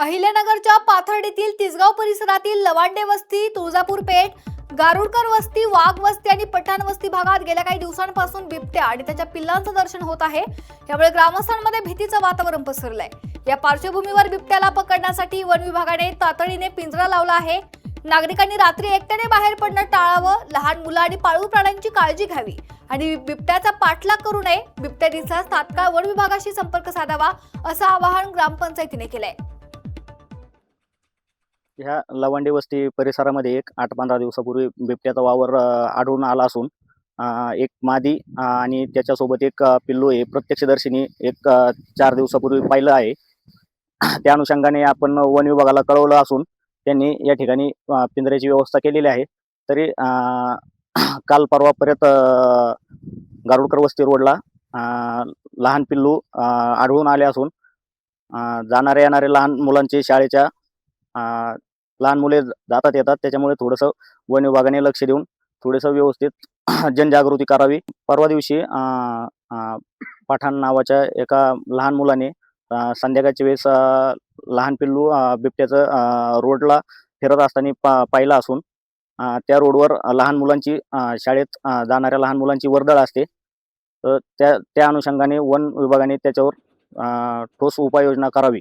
अहिल्यानगरच्या पाथर्डीतील तिसगाव परिसरातील लवांडे वस्ती, तुळजापूर पेठ, गारुडकर वस्ती, वाघ वस्ती आणि पठाण वस्ती भागात गेल्या काही दिवसांपासून बिबट्या आणि त्याच्या पिल्लांचं दर्शन होत आहे। यामुळे ग्रामस्थांमध्ये भीतीचं वातावरण पसरलंय। या पार्श्वभूमीवर बिबट्याला पकडण्यासाठी वन विभागाने तातडीने पिंजरा लावला आहे। नागरिकांनी रात्री एकट्याने बाहेर पडणं टाळावं, लहान मुलं आणि पाळीव प्राण्यांची काळजी घ्यावी आणि बिबट्याचा पाठलाग करू नये। बिबट्या दिसल्यास तात्काळ वन विभागाशी संपर्क साधावा असं आवाहन ग्रामपंचायतीने केलंय। ह्या लवांडे वस्ती परिसरामध्ये एक 8-15 दिवसापूर्वी बिबट्याचा वावर आढळून आला असून एक मादी आणि त्याच्यासोबत एक पिल्लू हे प्रत्यक्षदर्शींनी एक 4 दिवसापूर्वी पाहिलं आहे। त्या अनुषंगाने आपण वन विभागाला कळवलं असून त्यांनी या ठिकाणी पिंजऱ्याची व्यवस्था केलेली आहे। तरी काल परवा परत गारुडकर वस्ती रोडला लहान पिल्लू आढळून आले असून जाणारे येणारे लहान मुलांचे शाळेच्या लहान मुले जातात येतात, त्याच्यामुळे थोडंसं वन विभागाने लक्ष देऊन थोडंसं व्यवस्थित जनजागृती करावी। परवा दिवशी पठाण नावाच्या एका लहान मुलाने संध्याकाळच्या वेळेस लहान पिल्लू बिबट्याचं रोडला फिरत असताना पाहिलं असून त्या रोडवर लहान मुलांची शाळेत जाणाऱ्या लहान मुलांची वर्दळ असते। तर त्या अनुषंगाने वन विभागाने त्याच्यावर ठोस उपाययोजना करावी।